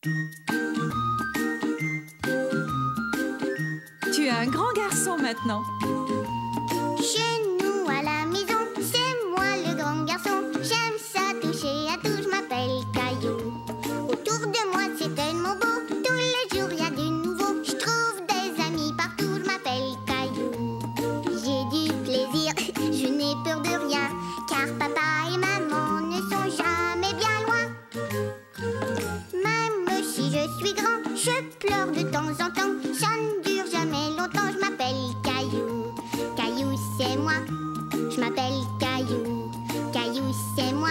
Tu es un grand garçon maintenant. Chez nous à la maison, c'est moi le grand garçon. J'aime ça toucher à tout, je m'appelle Caillou. Autour de moi c'est tellement beau, tous les jours il y a du nouveau. Je trouve des amis partout, je m'appelle Caillou. J'ai du plaisir, je n'ai peur de rien, car papa et maman ne sont jamais bien loin. Même si je suis grand, je pleure de temps en temps. Ça ne dure jamais longtemps, je m'appelle Caillou. Caillou c'est moi, je m'appelle Caillou. Caillou c'est moi.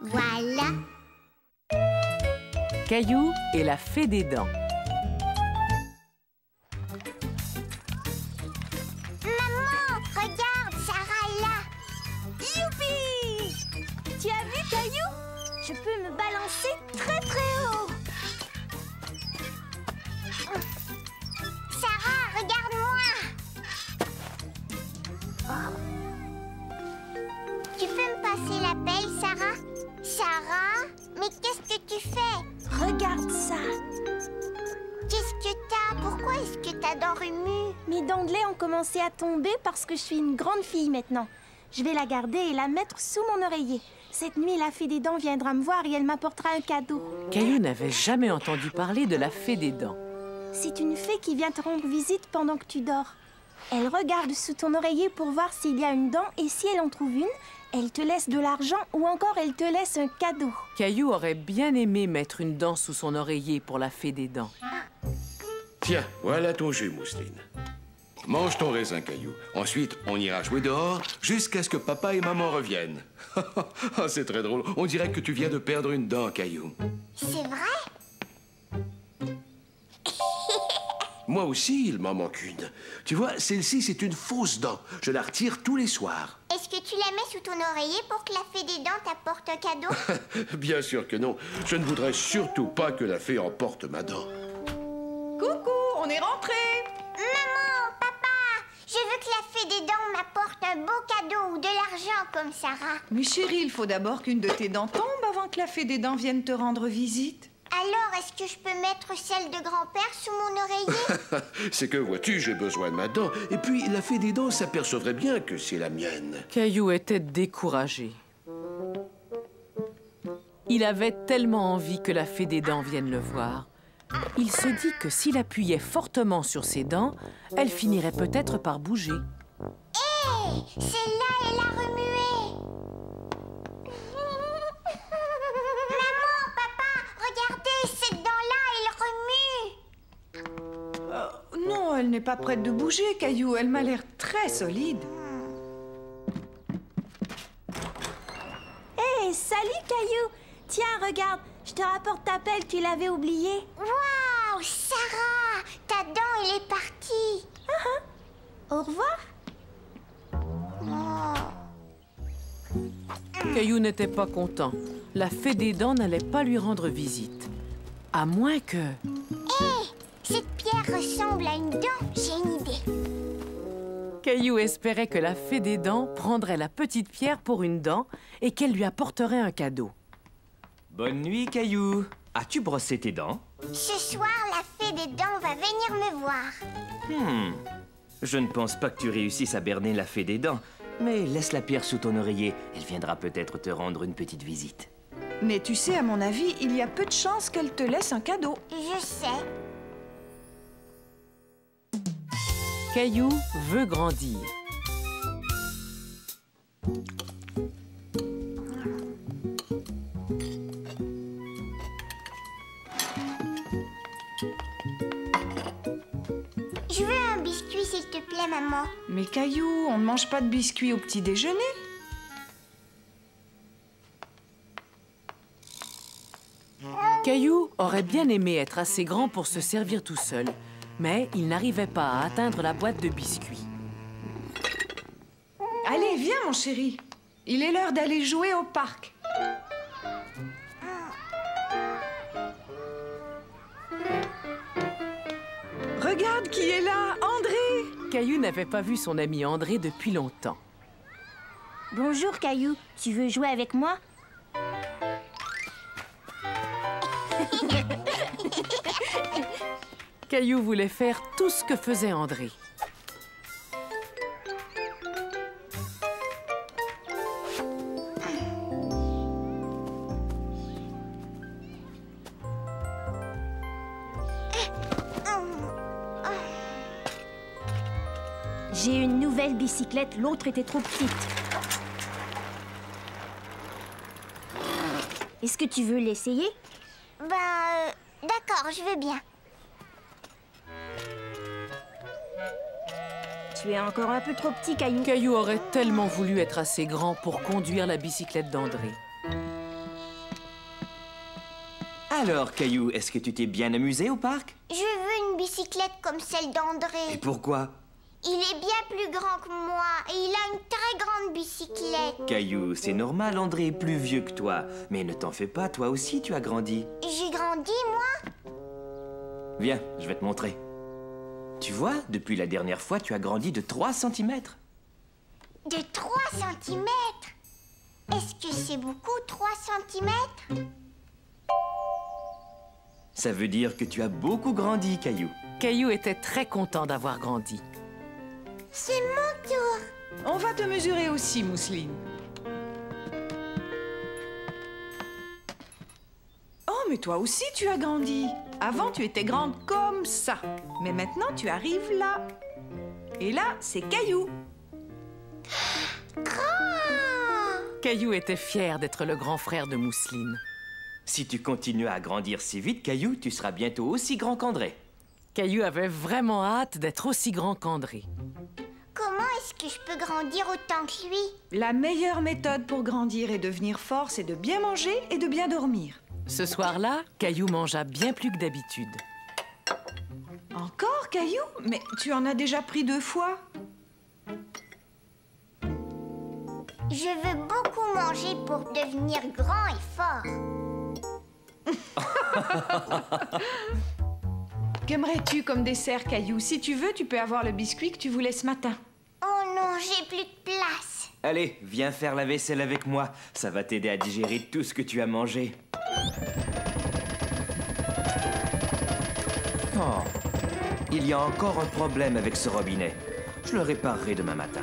Voilà. Caillou et la fée des dents. Maman, regarde, Sarah est là. Youpi! Tu as vu, Caillou? Je peux me balancer très très haut. Sarah, regarde-moi. Tu peux me passer la pelle, Sarah? Sarah, mais qu'est-ce que tu fais? Regarde ça. Qu'est-ce que t'as? Pourquoi est-ce que ta dent remue? Mes dents de lait ont commencé à tomber parce que je suis une grande fille maintenant. Je vais la garder et la mettre sous mon oreiller. Cette nuit, la fée des dents viendra me voir et elle m'apportera un cadeau. Caillou n'avait jamais entendu parler de la fée des dents. C'est une fée qui vient te rendre visite pendant que tu dors. Elle regarde sous ton oreiller pour voir s'il y a une dent et si elle en trouve une, elle te laisse de l'argent ou encore elle te laisse un cadeau. Caillou aurait bien aimé mettre une dent sous son oreiller pour la fée des dents. Tiens, voilà ton jus, Mousseline. Mange ton raisin, Caillou. Ensuite, on ira jouer dehors jusqu'à ce que papa et maman reviennent. Ah, c'est très drôle. On dirait que tu viens de perdre une dent, Caillou. C'est vrai? Moi aussi, il m'en manque une. Tu vois, celle-ci, c'est une fausse dent. Je la retire tous les soirs. Est-ce que tu la mets sous ton oreiller pour que la fée des dents t'apporte un cadeau? Bien sûr que non. Je ne voudrais surtout pas que la fée emporte ma dent. Coucou, on est rentrés. Maman, papa, je veux que la fée des dents m'apporte un beau cadeau ou de l'argent comme Sarah. Mais chérie, il faut d'abord qu'une de tes dents tombe avant que la fée des dents vienne te rendre visite. Alors, est-ce que je peux mettre celle de grand-père sous mon oreiller? C'est que, vois-tu, j'ai besoin de ma dent. Et puis, la fée des dents s'apercevrait bien que c'est la mienne. Caillou était découragé. Il avait tellement envie que la fée des dents vienne le voir. Il se dit que s'il appuyait fortement sur ses dents, elle finirait peut-être par bouger. Hé! Celle-là, elle a remué! Maman, papa, regardez, cette dent-là, elle remue! Non, elle n'est pas prête de bouger, Caillou. Elle m'a l'air très solide. Hé, salut, Caillou! Tiens, regarde, je te rapporte ta pelle, tu l'avais oubliée. Waouh, Sarah! Ta dent, elle est partie! Au revoir. Caillou n'était pas content. La fée des dents n'allait pas lui rendre visite. À moins que... Hé! Cette pierre ressemble à une dent. J'ai une idée. Caillou espérait que la fée des dents prendrait la petite pierre pour une dent et qu'elle lui apporterait un cadeau. Bonne nuit, Caillou. As-tu brossé tes dents? Ce soir, la fée des dents va venir me voir. Je ne pense pas que tu réussisses à berner la fée des dents. Mais laisse la pierre sous ton oreiller. Elle viendra peut-être te rendre une petite visite. Mais tu sais, à mon avis, il y a peu de chances qu'elle te laisse un cadeau. Je sais. Caillou veut grandir. Je veux un biscuit, s'il te plaît, maman. Mais Caillou, on ne mange pas de biscuits au petit déjeuner. Caillou aurait bien aimé être assez grand pour se servir tout seul, mais il n'arrivait pas à atteindre la boîte de biscuits. Allez, viens, mon chéri. Il est l'heure d'aller jouer au parc. Regarde qui est là, André! Caillou n'avait pas vu son ami André depuis longtemps. Bonjour, Caillou. Tu veux jouer avec moi? Caillou voulait faire tout ce que faisait André. J'ai une nouvelle bicyclette, l'autre était trop petite. Est-ce que tu veux l'essayer? D'accord, je veux bien. Tu es encore un peu trop petit, Caillou. Caillou aurait tellement voulu être assez grand pour conduire la bicyclette d'André. Alors, Caillou, est-ce que tu t'es bien amusé au parc? Je veux une bicyclette comme celle Et d'André. pourquoi? Il est bien plus grand que moi et il a une très grande bicyclette. Caillou, c'est normal, André est plus vieux que toi. Mais ne t'en fais pas, toi aussi tu as grandi. J'ai grandi, moi? Viens, je vais te montrer. Tu vois, depuis la dernière fois, tu as grandi de 3 cm. De 3 cm? Est-ce que c'est beaucoup, 3 cm? Ça veut dire que tu as beaucoup grandi, Caillou. Caillou était très content d'avoir grandi. C'est mon tour. On va te mesurer aussi, Mousseline. Oh, mais toi aussi, tu as grandi. Avant, tu étais grande comme ça. Mais maintenant, tu arrives là. Et là, c'est Caillou. Caillou était fier d'être le grand frère de Mousseline. Si tu continues à grandir si vite, Caillou, tu seras bientôt aussi grand qu'André. Caillou avait vraiment hâte d'être aussi grand qu'André. Comment est-ce que je peux grandir autant que lui? La meilleure méthode pour grandir et devenir fort, c'est de bien manger et de bien dormir. Ce soir-là, Caillou mangea bien plus que d'habitude. Encore, Caillou? Mais tu en as déjà pris 2 fois. Je veux beaucoup manger pour devenir grand et fort. Qu'aimerais-tu comme dessert, Caillou? Si tu veux, tu peux avoir le biscuit que tu voulais ce matin. Oh non, j'ai plus de place. Allez, viens faire la vaisselle avec moi. Ça va t'aider à digérer tout ce que tu as mangé. Oh, il y a encore un problème avec ce robinet. Je le réparerai demain matin.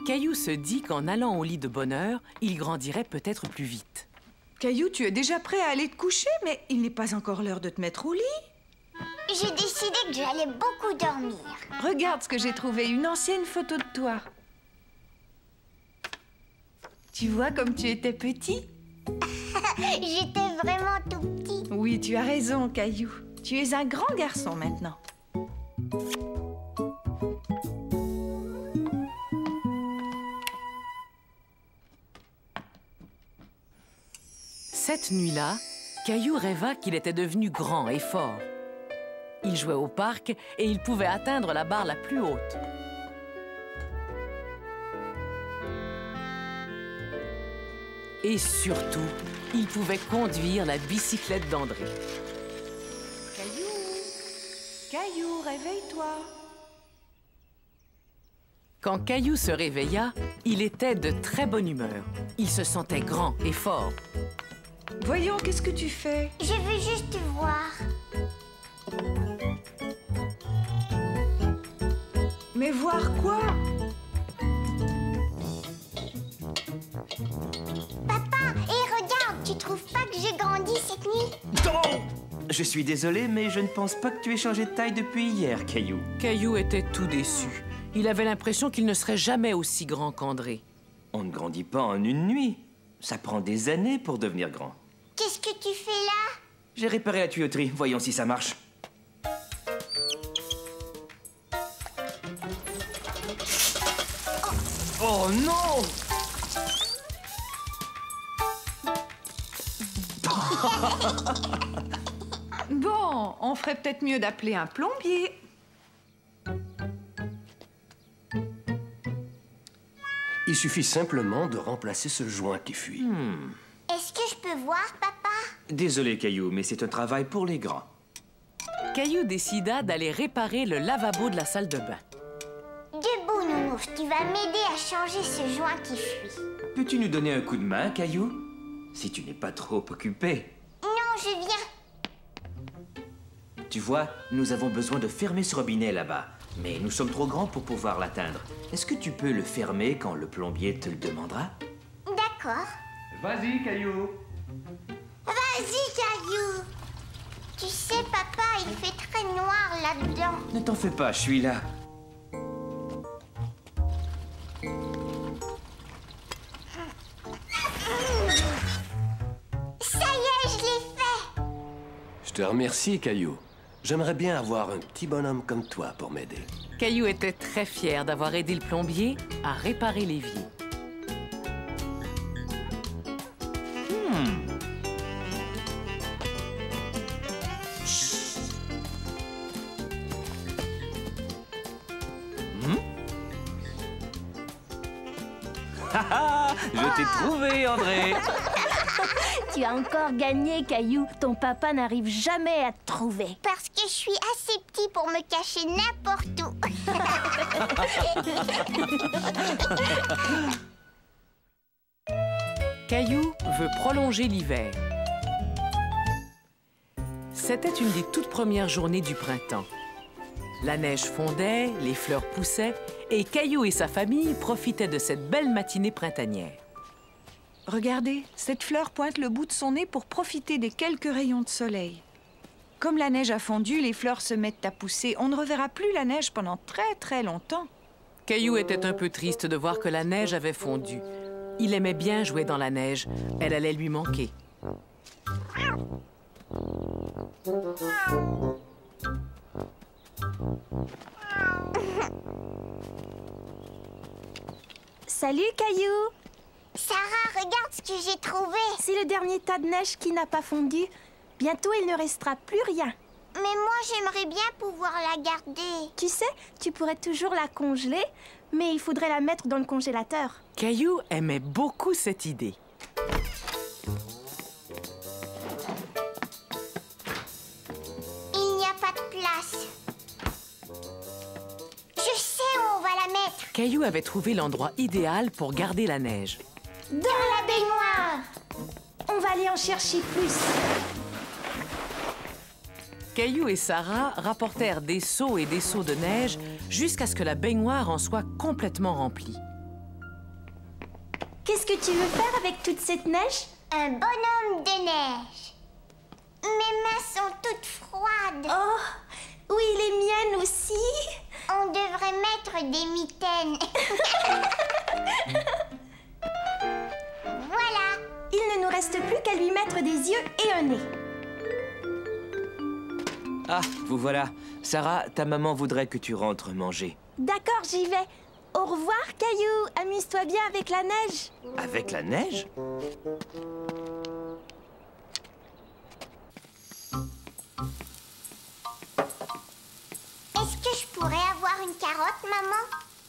Caillou se dit qu'en allant au lit de bonne heure, il grandirait peut-être plus vite. Caillou, tu es déjà prêt à aller te coucher, mais il n'est pas encore l'heure de te mettre au lit. J'ai décidé que j'allais beaucoup dormir. Regarde ce que j'ai trouvé, une ancienne photo de toi. Tu vois comme tu étais petit? J'étais vraiment tout petit. Oui, tu as raison, Caillou. Tu es un grand garçon maintenant. Cette nuit-là, Caillou rêva qu'il était devenu grand et fort. Il jouait au parc et il pouvait atteindre la barre la plus haute. Et surtout, il pouvait conduire la bicyclette d'André. Caillou, Caillou, réveille-toi. Quand Caillou se réveilla, il était de très bonne humeur. Il se sentait grand et fort. Voyons, qu'est-ce que tu fais? Je veux juste voir. Mais voir quoi? Papa, et regarde, tu trouves pas que j'ai grandi cette nuit? Oh! Je suis désolé, mais je ne pense pas que tu aies changé de taille depuis hier, Caillou. Caillou était tout déçu. Il avait l'impression qu'il ne serait jamais aussi grand qu'André. On ne grandit pas en une nuit. Ça prend des années pour devenir grand. Qu'est-ce que tu fais là? J'ai réparé la tuyauterie. Voyons si ça marche. Oh non! Bon, on ferait peut-être mieux d'appeler un plombier. Il suffit simplement de remplacer ce joint qui fuit. Est-ce que je peux voir, papa? Désolé, Caillou, mais c'est un travail pour les grands. Caillou décida d'aller réparer le lavabo de la salle de bain. Debout, Nounours, tu vas m'aider à changer ce joint qui fuit. Peux-tu nous donner un coup de main, Caillou? Si tu n'es pas trop occupé. Non, je viens. Tu vois, nous avons besoin de fermer ce robinet là-bas. Mais nous sommes trop grands pour pouvoir l'atteindre. Est-ce que tu peux le fermer quand le plombier te le demandera? D'accord. Vas-y, Caillou. Vas-y, Caillou. Tu sais, papa, il fait très noir là-dedans. Ne t'en fais pas, je suis là. Ça y est, je l'ai fait. Je te remercie, Caillou. J'aimerais bien avoir un petit bonhomme comme toi pour m'aider. Caillou était très fier d'avoir aidé le plombier à réparer l'évier. Je t'ai trouvé, André. Tu as encore gagné, Caillou. Ton papa n'arrive jamais à te trouver. Parce que je suis assez petit pour me cacher n'importe où. Caillou veut prolonger l'hiver. C'était une des toutes premières journées du printemps. La neige fondait, les fleurs poussaient, et Caillou et sa famille profitaient de cette belle matinée printanière. Regardez, cette fleur pointe le bout de son nez pour profiter des quelques rayons de soleil. Comme la neige a fondu, les fleurs se mettent à pousser. On ne reverra plus la neige pendant très longtemps. Caillou était un peu triste de voir que la neige avait fondu. Il aimait bien jouer dans la neige. Elle allait lui manquer. Salut, Caillou. Sarah, regarde ce que j'ai trouvé. C'est le dernier tas de neige qui n'a pas fondu. Bientôt, il ne restera plus rien. Mais moi, j'aimerais bien pouvoir la garder. Tu sais, tu pourrais toujours la congeler, mais il faudrait la mettre dans le congélateur. Caillou aimait beaucoup cette idée. Il n'y a pas de place. Je sais où on va la mettre. Caillou avait trouvé l'endroit idéal pour garder la neige. Dans la baignoire. On va aller en chercher plus. Caillou et Sarah rapportèrent des seaux et des seaux de neige jusqu'à ce que la baignoire en soit complètement remplie. Qu'est-ce que tu veux faire avec toute cette neige? Un bonhomme de neige. Mes mains sont toutes froides. Oh, oui, les miennes aussi. On devrait mettre des mitaines. Voilà. Il ne nous reste plus qu'à lui mettre des yeux et un nez. Ah, vous voilà. Sarah, ta maman voudrait que tu rentres manger. D'accord, j'y vais. Au revoir, Caillou. Amuse-toi bien avec la neige. Avec la neige? Est-ce que je pourrais avoir une carotte, maman?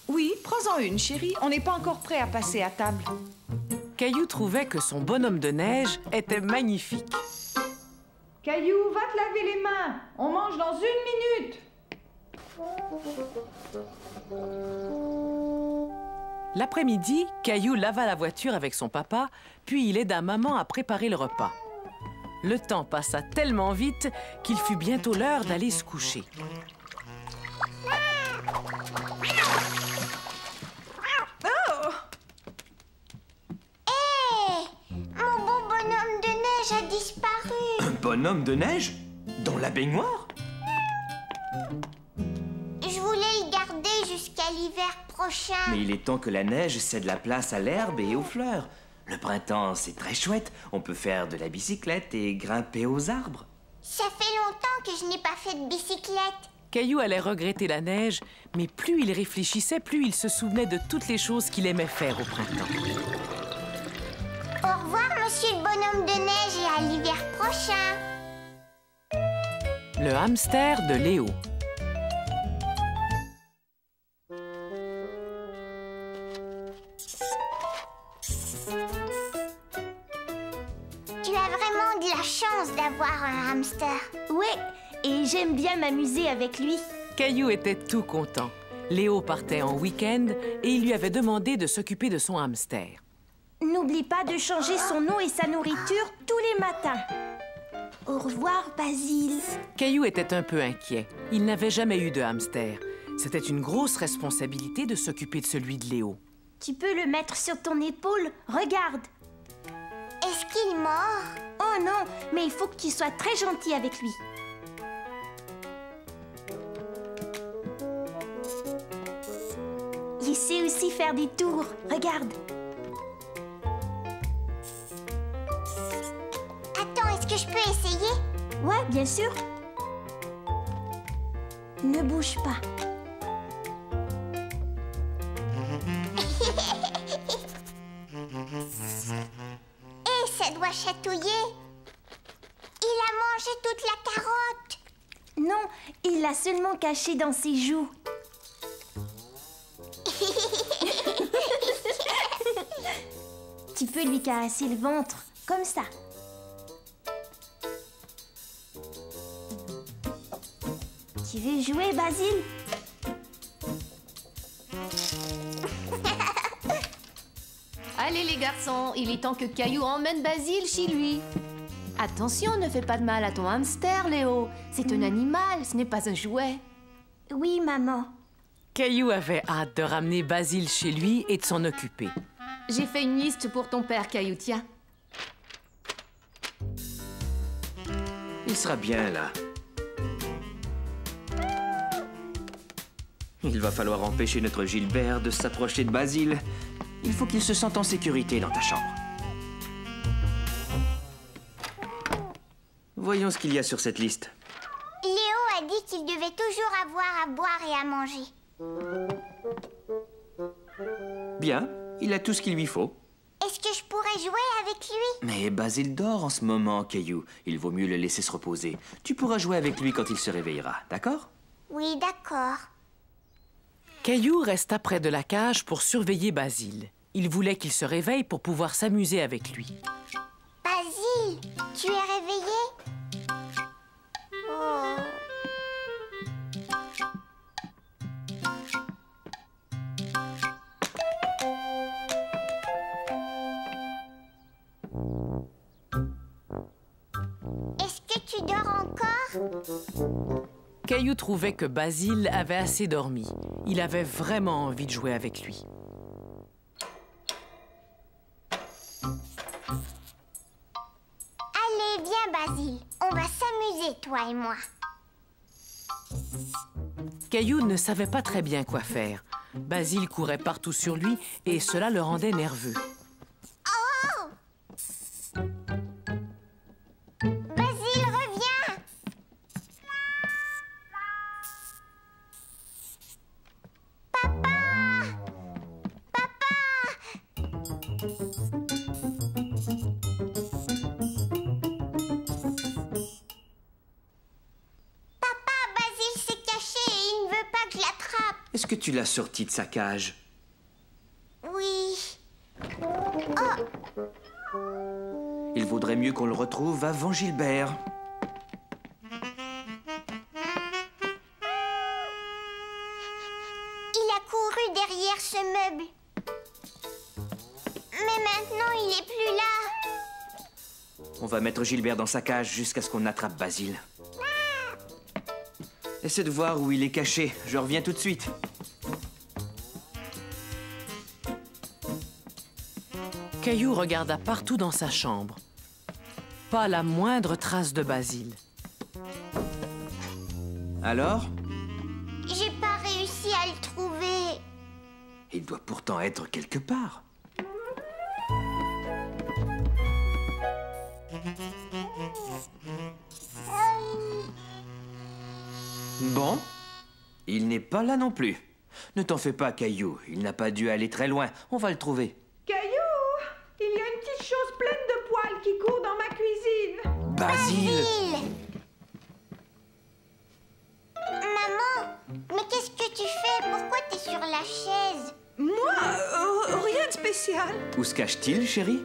Oui, prends-en une, chérie. On n'est pas encore prêt à passer à table. Caillou trouvait que son bonhomme de neige était magnifique. Caillou, va te laver les mains. On mange dans 1 minute. L'après-midi, Caillou lava la voiture avec son papa, puis il aida maman à préparer le repas. Le temps passa tellement vite qu'il fut bientôt l'heure d'aller se coucher. Mon beau bonhomme de neige a disparu. Un bonhomme de neige? Dans la baignoire? Je voulais le garder jusqu'à l'hiver prochain. Mais il est temps que la neige cède la place à l'herbe et aux fleurs. Le printemps, c'est très chouette. On peut faire de la bicyclette et grimper aux arbres. Ça fait longtemps que je n'ai pas fait de bicyclette. Caillou allait regretter la neige, mais plus il réfléchissait, plus il se souvenait de toutes les choses qu'il aimait faire au printemps. Au revoir, monsieur le bonhomme de neige, et à l'hiver prochain. Le hamster de Léo. Tu as vraiment de la chance d'avoir un hamster. Oui, et j'aime bien m'amuser avec lui. Caillou était tout content. Léo partait en week-end et il lui avait demandé de s'occuper de son hamster. N'oublie pas de changer son eau et sa nourriture tous les matins. Au revoir, Basile. Caillou était un peu inquiet. Il n'avait jamais eu de hamster. C'était une grosse responsabilité de s'occuper de celui de Léo. Tu peux le mettre sur ton épaule. Regarde. Est-ce qu'il est mort? Oh non, mais il faut que tu sois très gentil avec lui. Il sait aussi faire des tours. Regarde. Attends, est-ce que je peux essayer? Ouais, bien sûr. Ne bouge pas. Et ça doit chatouiller. Il a mangé toute la carotte. Non, il l'a seulement caché dans ses joues. Tu peux lui caresser le ventre, comme ça. Tu veux jouer, Basile? Allez les garçons, il est temps que Caillou emmène Basile chez lui. Attention, ne fais pas de mal à ton hamster, Léo. C'est un animal, ce n'est pas un jouet. Oui, maman. Caillou avait hâte de ramener Basile chez lui et de s'en occuper. J'ai fait une liste pour ton père, Caillou, tiens. Il sera bien là. Il va falloir empêcher notre Gilbert de s'approcher de Basile. Il faut qu'il se sente en sécurité dans ta chambre. Voyons ce qu'il y a sur cette liste. Léo a dit qu'il devait toujours avoir à boire et à manger. Bien, il a tout ce qu'il lui faut. Est-ce que je pourrais jouer avec lui? Mais Basile dort en ce moment, Caillou. Il vaut mieux le laisser se reposer. Tu pourras jouer avec lui quand il se réveillera, d'accord? Oui, d'accord. Caillou resta près de la cage pour surveiller Basile. Il voulait qu'il se réveille pour pouvoir s'amuser avec lui. Basile, tu es réveillé? Oh. Est-ce que tu dors encore? Caillou trouvait que Basile avait assez dormi. Il avait vraiment envie de jouer avec lui. Allez, viens, Basile. On va s'amuser, toi et moi. Caillou ne savait pas très bien quoi faire. Basile courait partout sur lui et cela le rendait nerveux. Oh! Basile, reviens! Basile s'est caché et il ne veut pas que je l'attrape. Est-ce que tu l'as sorti de sa cage? Oui. Il vaudrait mieux qu'on le retrouve avant Gilbert. Il a couru derrière ce meuble. Mais maintenant, il n'est plus là. On va mettre Gilbert dans sa cage jusqu'à ce qu'on attrape Basile. Essaie de voir où il est caché. Je reviens tout de suite. Caillou regarda partout dans sa chambre. Pas la moindre trace de Basile. Alors? J'ai pas réussi à le trouver. Il doit pourtant être quelque part. Bon, il n'est pas là non plus. Ne t'en fais pas, Caillou. Il n'a pas dû aller très loin. On va le trouver. Caillou, il y a une petite chose pleine de poils qui court dans ma cuisine. Basile! Maman, mais qu'est-ce que tu fais? Pourquoi t'es sur la chaise? Moi, rien de spécial. Où se cache-t-il, chérie?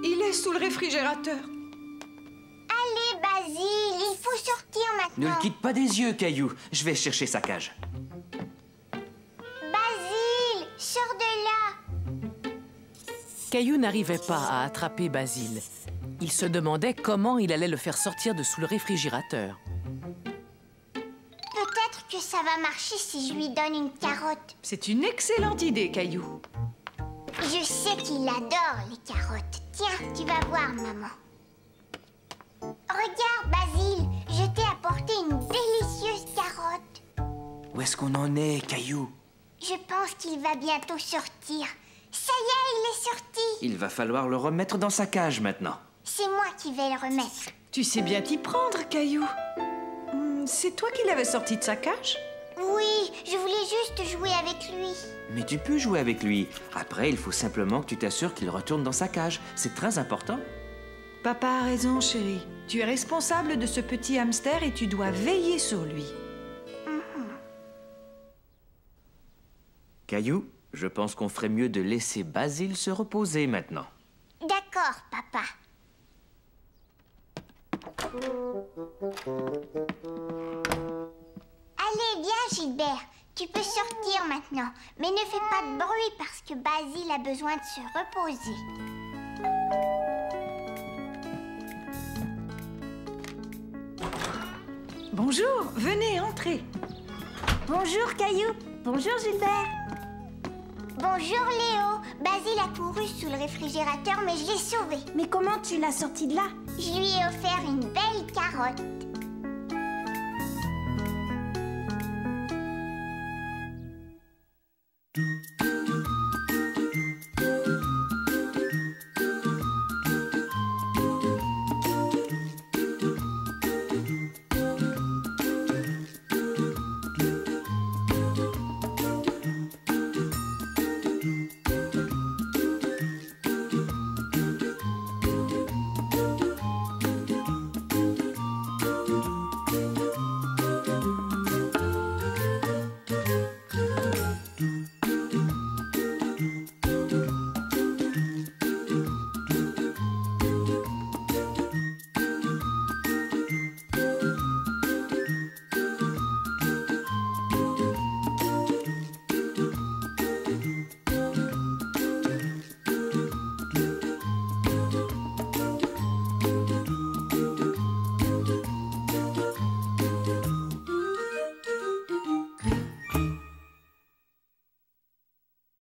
Il est sous le réfrigérateur. Allez, Basile, il faut sortir Ne maintenant. le quitte pas des yeux, Caillou. Je vais chercher sa cage. Basile, sors de là. Caillou n'arrivait pas à attraper Basile. Il se demandait comment il allait le faire sortir de sous le réfrigérateur. Peut-être que ça va marcher si je lui donne une carotte. C'est une excellente idée, Caillou. Je sais qu'il adore les carottes. Tiens, tu vas voir, maman. Regarde, Basile, je t'ai apporté une délicieuse carotte. Où est-ce qu'on en est, Caillou? Je pense qu'il va bientôt sortir. Ça y est, il est sorti. Il va falloir le remettre dans sa cage maintenant. C'est moi qui vais le remettre. Tu sais bien t'y prendre, Caillou. C'est toi qui l'avais sorti de sa cage? Oui, je voulais juste jouer avec lui. Mais tu peux jouer avec lui. Après, il faut simplement que tu t'assures qu'il retourne dans sa cage. C'est très important. Papa a raison, chérie. Tu es responsable de ce petit hamster et tu dois veiller sur lui. Caillou, je pense qu'on ferait mieux de laisser Basile se reposer maintenant. D'accord, papa. Allez, viens, Gilbert. Tu peux sortir maintenant. Mais ne fais pas de bruit parce que Basile a besoin de se reposer. Bonjour, venez, entrez. Bonjour, Caillou. Bonjour, Gilbert. Bonjour, Léo. Basile a couru sous le réfrigérateur, mais je l'ai sauvé. Mais comment tu l'as sorti de là? Je lui ai offert une belle carotte.